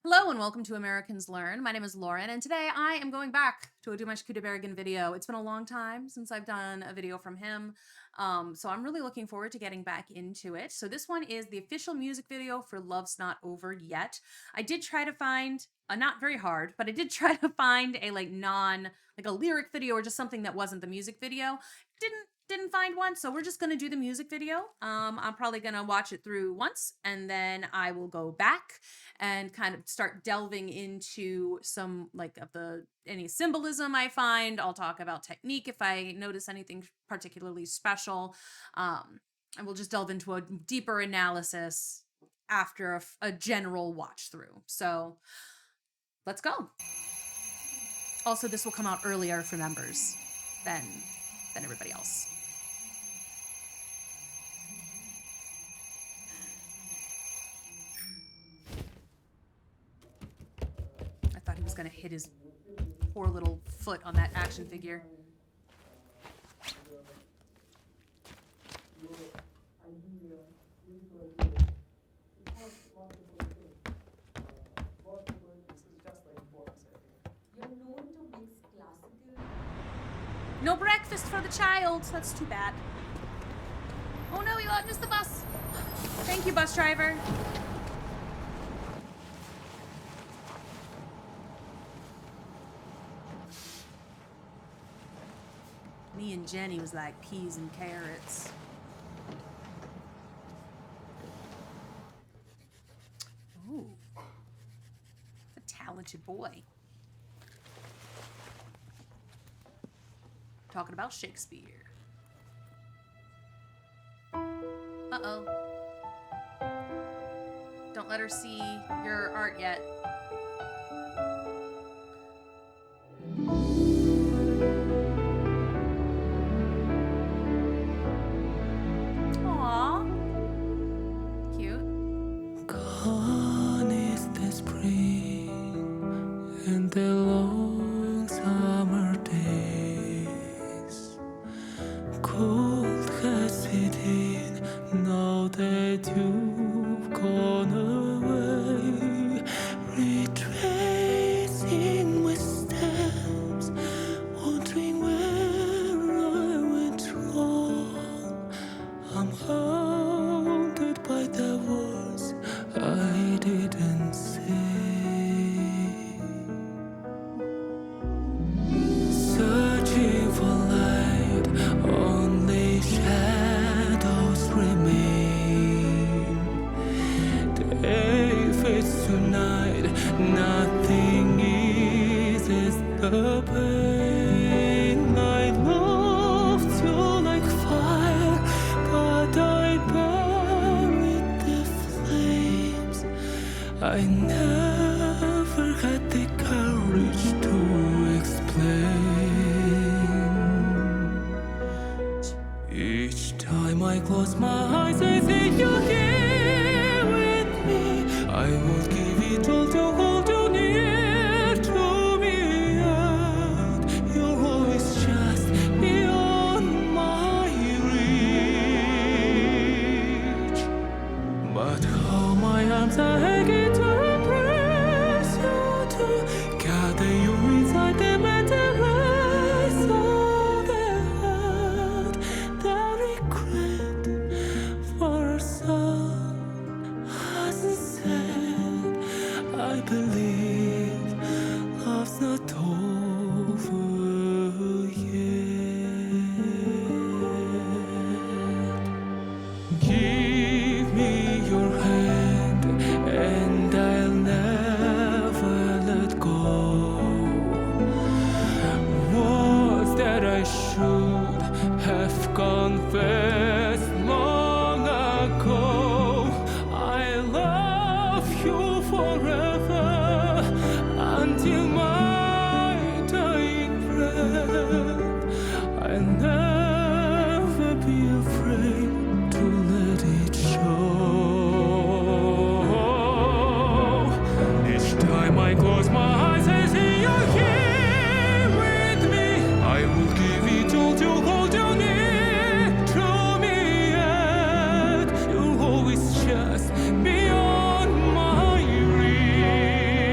Hello and welcome to Americans Learn. My name is Lauren and today I am going back to a Dimash Qudaibergen video. It's been a long time since I've done a video from him, so I'm really looking forward to getting back into it. So this one is the official music video for Love's Not Over Yet. I did try to find, not very hard, but I did try to find a like a lyric video or just something that wasn't the music video. Didn't find one, so we're just gonna do the music video. I'm probably gonna watch it through once and then I will go back and kind of start delving into some any symbolism I find. I'll talk about technique if I notice anything particularly special, and we'll just delve into a deeper analysis after a general watch through. So let's go. Also, this will come out earlier for members than everybody else. I thought he was gonna hit his poor little foot on that action figure. No breakfast for the child. That's too bad. Oh no, he missed the bus. Thank you, bus driver. Me and Jenny was like peas and carrots. Ooh. A talented boy. Talking about Shakespeare. Uh-oh. Don't let her see your art yet. Aww. Cute. Gone is the spring and the long summer days. Cold has set in now that you've gone away. Retracing my steps, wondering where I went wrong. I'm haunted by the words I didn't say. Searching for light, only shadows remain. Day fades tonight, nothing eases the pain. I loved you like fire, but I buried the flames. I never had the courage to explain. Each time I close my eyes, I see you here with me. I would give it all to hold you near to me, and you're always just beyond my reach. But how my arms are aching to embrace you, to gather you inside them and erase all the hurt, the regret for a soul hasn't said. I believe love's not over yet. Give me your hand and I'll never let go. Words that I should have confessed long ago. I love you forever until my dying breath. I'll never be afraid to let it show. Each time I close my eyes, I see you here with me. I will give it all to hold you near to me, and you're always just beyond my reach.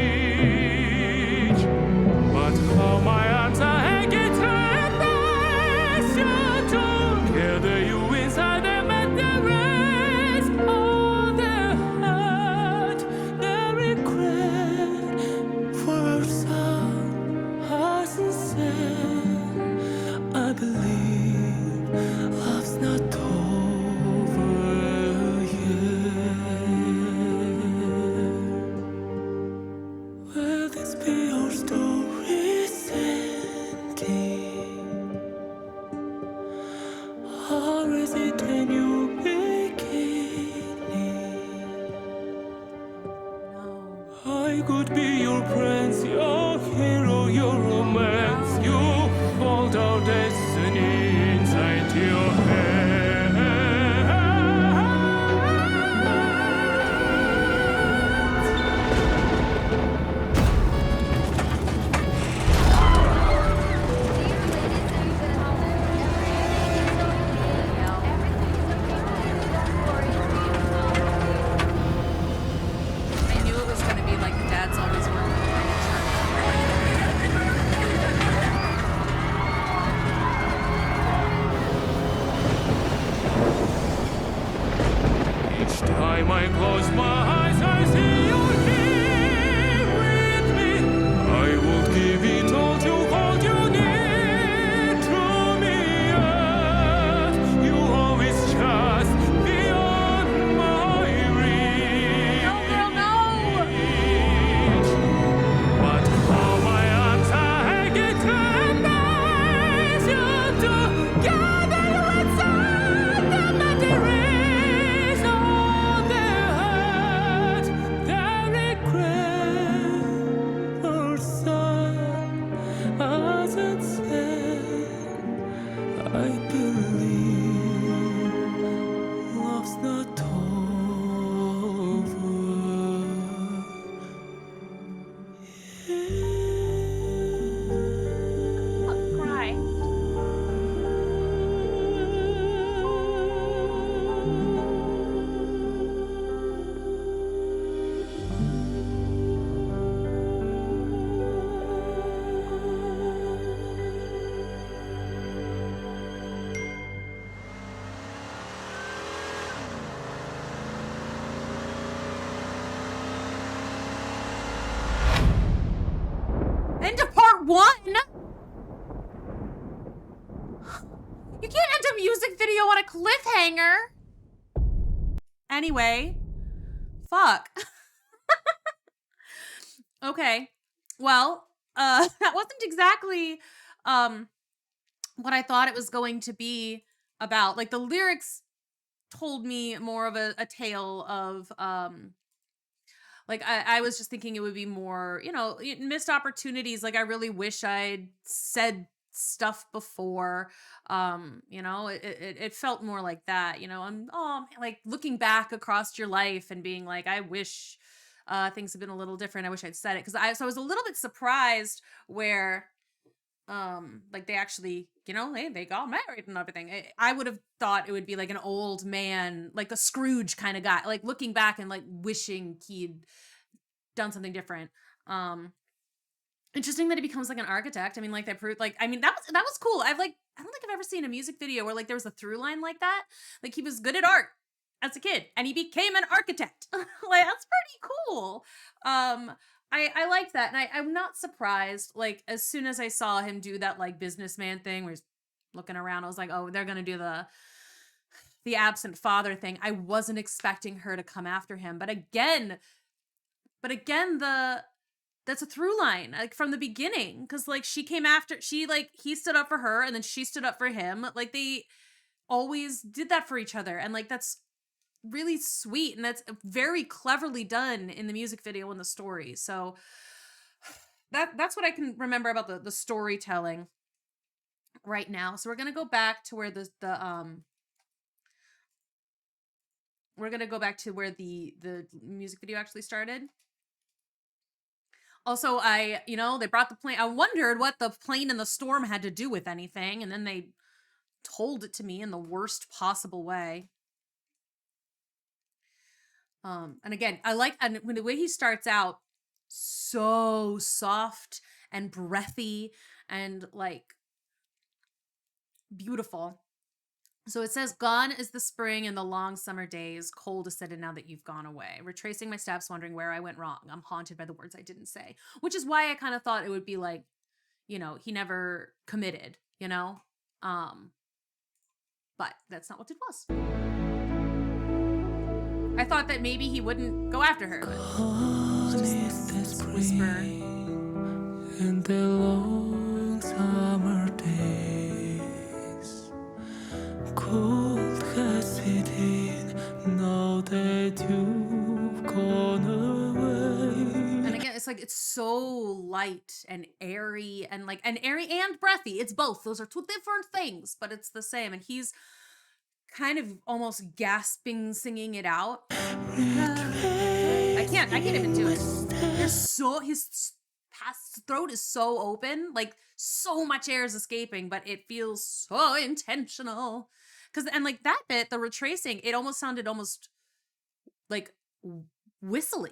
I could be your prince, your hero, your romance. You hold our destiny inside your hands. I knew it was going to be like the dad's always working with Each time I close my eyes, I see you here with me. I would give it all to hold you near to me. Yet you always just beyond my reach. No, girl, no! But how my arms are hanging to embrace you together inside the memories of the heart. The regret or sun as it said, I believe love's not over. I'll cry. End of part 1? You can't end a music video on a cliffhanger. Anyway, fuck. Okay. Well, that wasn't exactly what I thought it was going to be about. Like the lyrics told me more of a tale of like I was just thinking it would be more, you know, missed opportunities. Like I really wish I'd said stuff before. You know, it felt more like that, you know. I'm like looking back across your life and being like, I wish things had been a little different. I wish I'd said it. So I was a little bit surprised where like they actually, you know, they got married and everything. I would have thought it would be like an old man, like a Scrooge kind of guy, like looking back and like wishing he'd done something different. Interesting that he becomes like an architect. I mean, like they proved, like, I mean, that was cool. I don't think I've ever seen a music video where like there was a through line like that. Like he was good at art as a kid and he became an architect. Like that's pretty cool. I liked that, and I'm not surprised. Like as soon as I saw him do that like businessman thing where he's looking around, I was like, oh, they're gonna do the absent father thing. I wasn't expecting her to come after him, but again, that's a through line like from the beginning, because like he stood up for her and then she stood up for him. Like they always did that for each other, and like that's really sweet, and that's very cleverly done in the music video and the story. So that's what I can remember about the storytelling right now. So we're gonna go back to where the music video actually started. Also, they brought the plane. I wondered what the plane and the storm had to do with anything, and then they told it to me in the worst possible way. And again, and when the way he starts out, so soft and breathy and like beautiful. So it says, gone is the spring and the long summer days, cold is set in now that you've gone away. Retracing my steps, wondering where I went wrong. I'm haunted by the words I didn't say, which is why I kind of thought it would be like, you know, he never committed, you know? But that's not what it was. I thought that maybe he wouldn't go after her. But just this whisper. And the long summer days, cold has set in now that you've gone away. And again, like it's so light and airy and like and airy and breathy. It's both. Those are two different things, but it's the same. And he's kind of almost gasping, singing it out. I can't even do it. His throat is so open, like so much air is escaping, but it feels so intentional. And like that bit, the retracing, it almost sounded almost like whistly.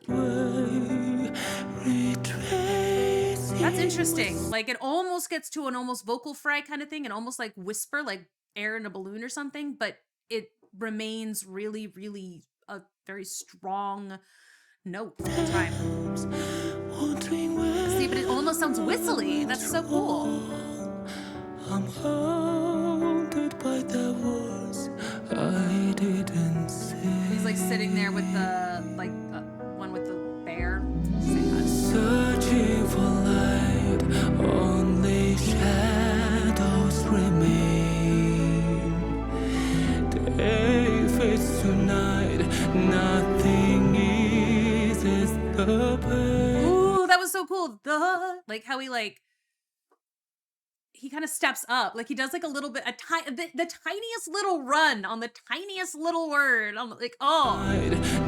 That's interesting. Like it almost gets to an almost vocal fry kind of thing, and almost like whisper, like air in a balloon or something, but it remains really, really a very strong note the whole time. See, but it almost sounds whistly. That's so cool. I'm haunted by the words I didn't say. He's like sitting there with the one with the bear. Searching for light, only shadows remain. Day fades to night, nothing eases the pain. Ooh, that was so cool. Like how he kind of steps up, like he does like a little bit, the tiniest little run on the tiniest little word. I'm like,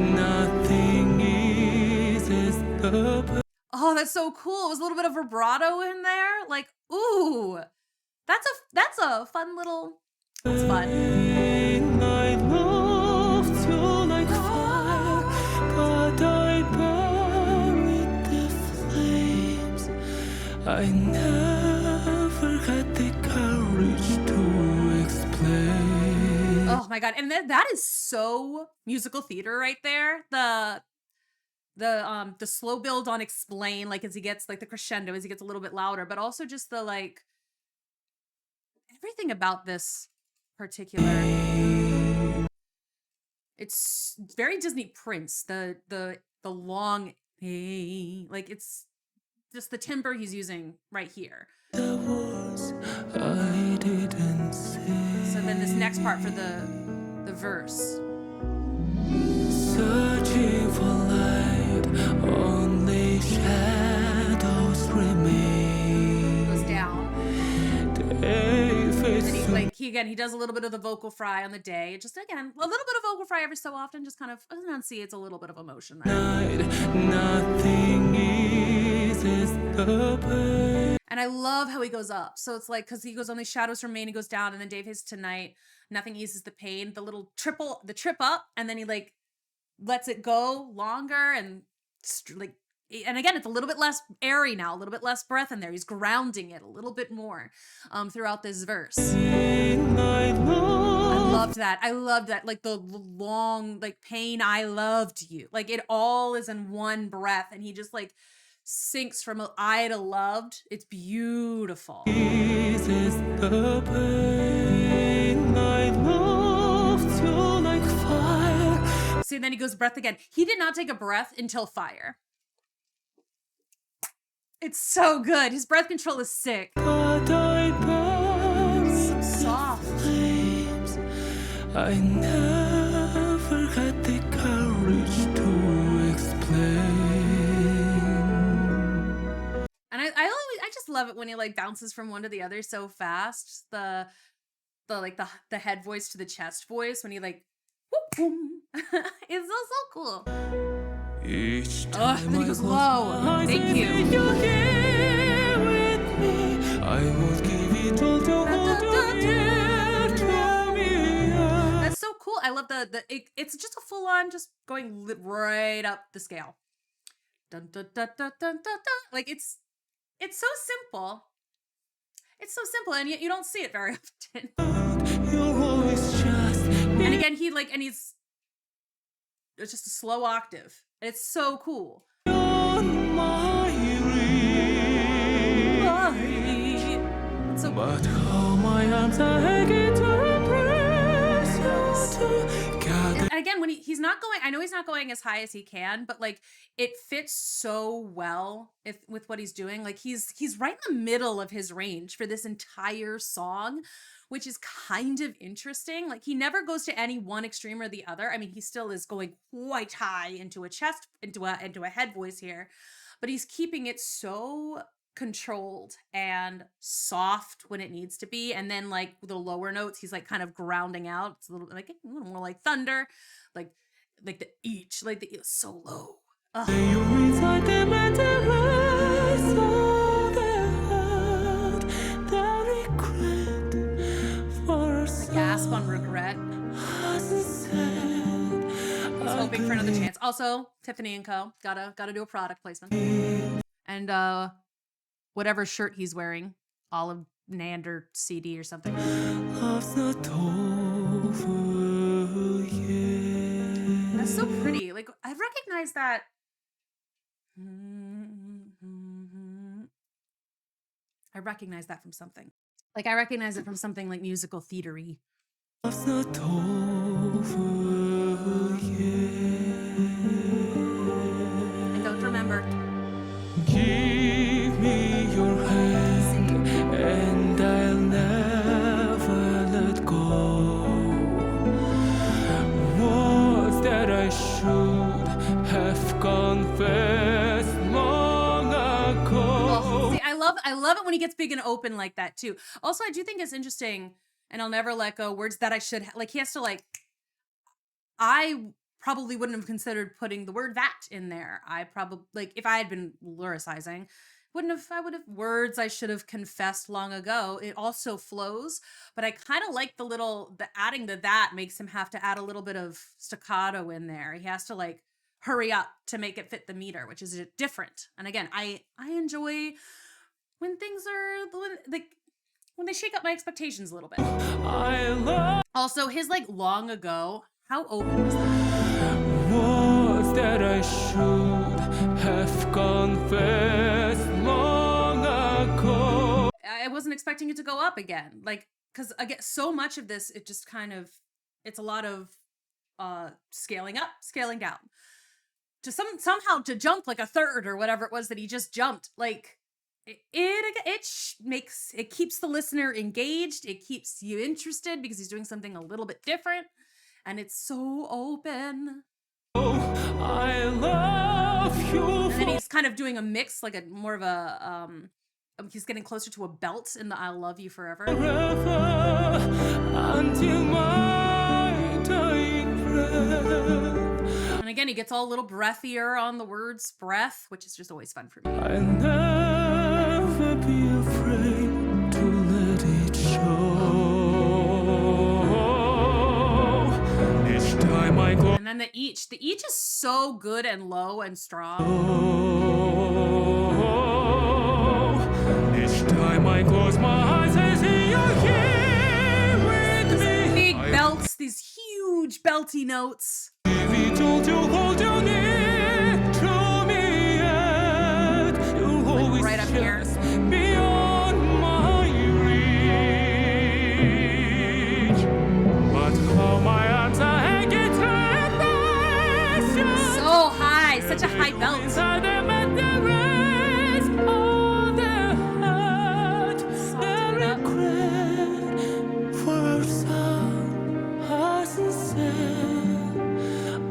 Nothing eases the pain. Oh, that's so cool. It was a little bit of vibrato in there. Like, ooh, that's a fun little. That's fun. I loved you like fire, but I buried the flames. I never had the courage to explain. Oh my god! And that is so musical theater right there. The slow build on explain, like as he gets like the crescendo, as he gets a little bit louder, but also just the like everything about this particular. It's very Disney Prince. The long like it's just the timbre he's using right here. The words I didn't say. So then this next part for the verse. Searching for light, only shadows remain. Goes down. And he does a little bit of the vocal fry on the day. Just again, a little bit of vocal fry every so often, just kind of enunciates a little bit of emotion there. Nothing eases the pain. And I love how he goes up. So it's like, because he goes on these shadows remain, he goes down, and then Dave his tonight, nothing eases the pain. The trip up, and then he like lets it go longer and like, and again, it's a little bit less airy now, a little bit less breath in there. He's grounding it a little bit more throughout this verse. I loved that. Like the long, like pain, I loved you. Like it all is in one breath, and he just like sinks from I to loved. It's beautiful. Jesus, the pain, I loved you like fire. See, and then he goes breath again. He did not take a breath until fire. It's so good. His breath control is sick. But I It's so soft. flames. I never had the courage to explain. And I just love it when he like bounces from one to the other so fast. The head voice to the chest voice when he like whoop, boom. It's so cool. Each Ugh, time then he I goes close low. my eyes, Thank I you. feel you're here with me. I will give it all to hold you near to me. That's so cool. I love it's just a full on just going right up the scale. Dun, dun, dun, dun, dun, dun, dun. Like it's so simple. It's so simple, and yet you don't see it very often. You're always just And again, it's just a slow octave. And it's so cool. on my ring. It's so cool. But how my arms are aching to embrace you together. And again, when he's not going, I know he's not going as high as he can, but like it fits so well with what he's doing. Like he's right in the middle of his range for this entire song, which is kind of interesting. Like he never goes to any one extreme or the other. I mean, he still is going quite high into a chest, into a head voice here, but he's keeping it so controlled and soft when it needs to be. And then like the lower notes, he's like kind of grounding out. It's a little more like thunder, like the each, like the so low. Ugh. Gasp on regret. He's hoping for another chance. Also, Tiffany & Co. Gotta do a product placement. And whatever shirt he's wearing, Olive Nander CD or something. That's so pretty. Like, I recognize that. I recognize that from something. Like, I recognize it from something like musical theater-y. And don't remember. Give me your hand, and I'll never let go. Words that I should have confessed long ago. Oh, see, I love it when he gets big and open like that too. Also, I do think it's interesting, and I'll never let go. Words that I should like. He has to like. I probably wouldn't have considered putting the word that in there. I probably, like, if I had been lyricizing, I would have words I should have confessed long ago. It also flows, but I kind of like the adding to that makes him have to add a little bit of staccato in there. He has to like hurry up to make it fit the meter, which is different. And again, I enjoy when things are when they shake up my expectations a little bit. Also, his like long ago, how open was that? Words that I should have confessed long ago. I wasn't expecting it to go up again. Like, because again, so much of this, it just kind of, it's a lot of scaling up, scaling down. To somehow to jump like a third or whatever it was that he just jumped. Like, it keeps the listener engaged. It keeps you interested because he's doing something a little bit different. And it's so open. I love you. And then he's kind of doing a mix, like more of a he's getting closer to a belt in the "I love you forever." Until my dying breath. And again, he gets all a little breathier on the words breath, which is just always fun for me. I'll never be afraid to let it show. And then the each is so good and low and strong. Each time I close my eyes, I see you here with me. Big belts, these huge belty notes. If told to hold you near to me, yet you'll always right up here. Beyond my reach. But how my arms are hanging. So high, such a high belt.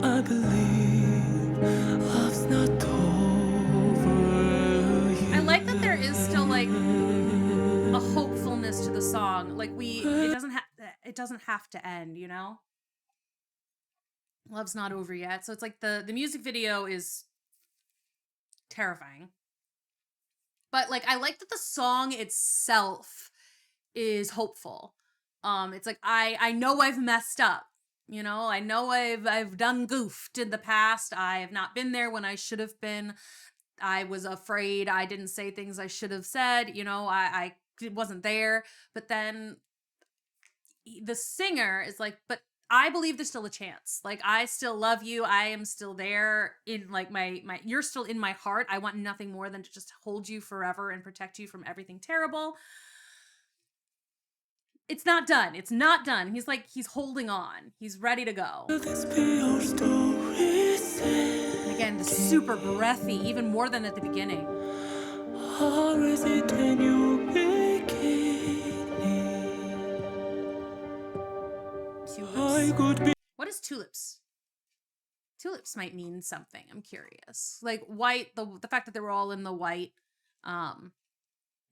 I believe love's not over yet. I like that there is still like a hopefulness to the song. Like it doesn't have to end, you know? Love's not over yet. So it's like the music video is terrifying. But like I like that the song itself is hopeful. It's like I know I've messed up. You know, I know I've done goofed in the past. I have not been there when I should have been. I was afraid. I didn't say things I should have said. You know, I wasn't there. But then the singer is like, but I believe there's still a chance. Like, I still love you. I am still there in like my you're still in my heart. I want nothing more than to just hold you forever and protect you from everything terrible. It's not done. It's not done. He's like, he's holding on. He's ready to go. Again, the super breathy, even more than at the beginning. Or is it a new beginning? Tulips. What is tulips? Tulips might mean something. I'm curious. Like white, the fact that they were all in the white, um,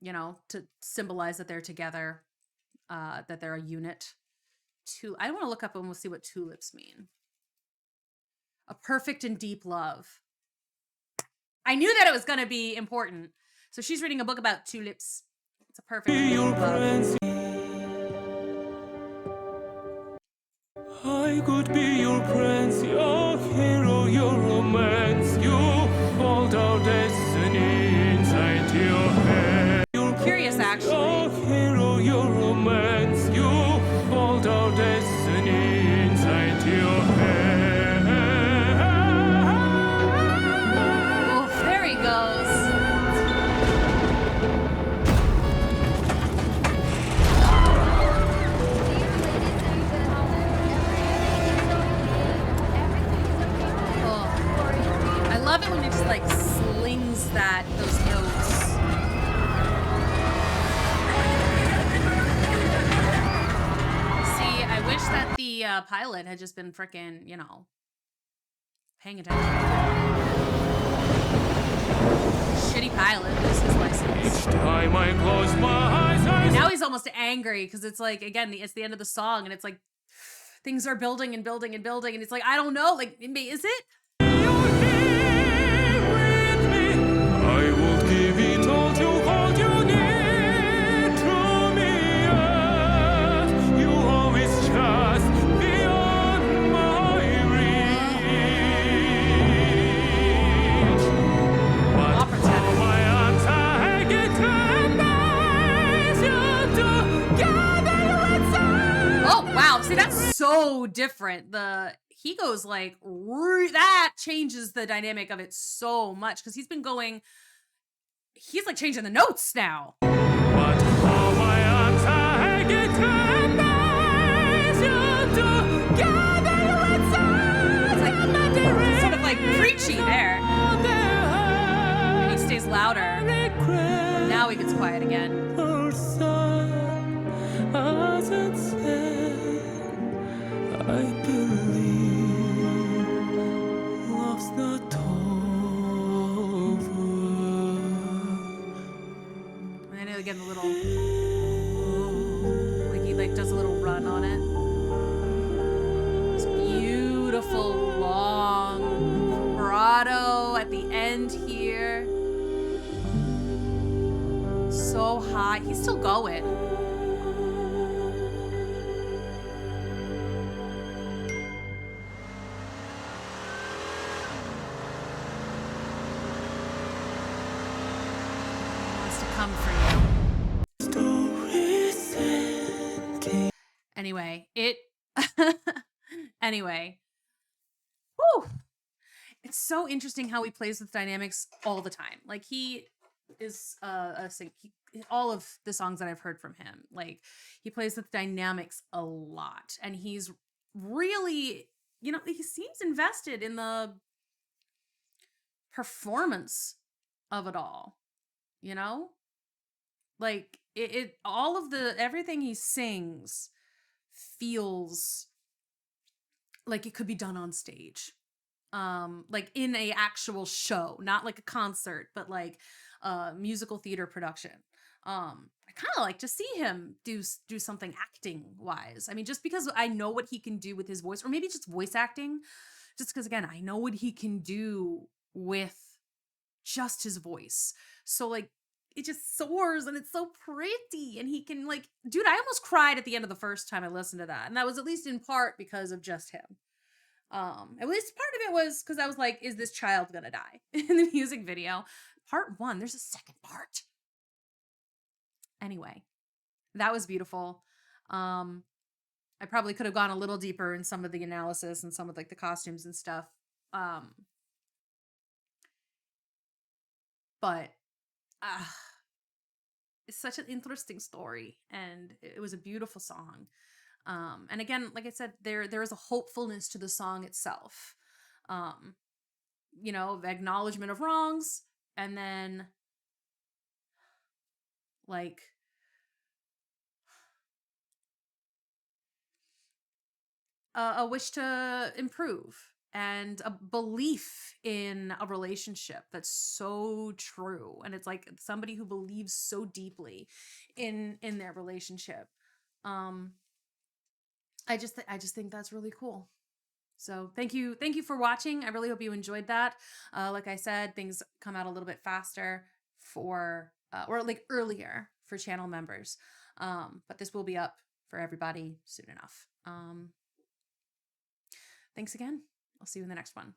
you know, to symbolize that they're together, that they're a unit. I want to look up and we'll see what tulips mean. A perfect and deep love. I knew that it was going to be important. So she's reading a book about tulips. It's a perfect and deep love. I could be your prince, your hero, your romance. You hold our destiny inside your head. I'm curious, actually. Your hero, your romance. You hold our destiny inside your head. Oh, there he goes. I love it when it just like slings those notes. See, I wish that the pilot had just been freaking, you know, paying attention. Shitty pilot, lose his license. Each time I close my eyes, Now he's almost angry because it's like, again, it's the end of the song and it's like things are building and building and building and it's like, I don't know, like, is it? I will give it all to hold you near to me. Yet you always just beyond my reach. But all my arms are getting together inside. Oh wow! See, that's so different. He goes like that changes the dynamic of it so much because he's like changing the notes now. But all my arms are getting together inside. It's like sort of like preachy there. And he stays louder. Now he gets quiet again. Our sun hasn't set. I believe love's not over. And I know again the little, like he like does a little run on it. This beautiful long vibrato at the end here. So high. He's still going. Wants to come for you. Anyway, anyway. Whew. It's so interesting how he plays with dynamics all the time. Like he is all of the songs that I've heard from him, like he plays with dynamics a lot and he's really, you know, he seems invested in the performance of it all, you know, like all of everything he sings feels like it could be done on stage, like in a actual show, not like a concert, but like a musical theater production. I kind of like to see him do something acting wise. I mean, just because I know what he can do with his voice, or maybe just voice acting, just because again, I know what he can do with just his voice. So like it just soars and it's so pretty, and he can like, dude, I almost cried at the end of the first time I listened to that, and that was at least in part because of just him. At least part of it was because I was like, is this child gonna die in the music video? Part 1, there's a second part. Anyway, that was beautiful. I probably could have gone a little deeper in some of the analysis and some of like the costumes and stuff. But it's such an interesting story, and it was a beautiful song. And again, like I said, there is a hopefulness to the song itself. You know, acknowledgement of wrongs, and then like a wish to improve and a belief in a relationship that's so true. And it's like somebody who believes so deeply in their relationship. Um, I just think that's really cool. So thank you for watching. I really hope you enjoyed that. Like I said, things come out a little bit faster for or like earlier for channel members. But this will be up for everybody soon enough. Thanks again. I'll see you in the next one.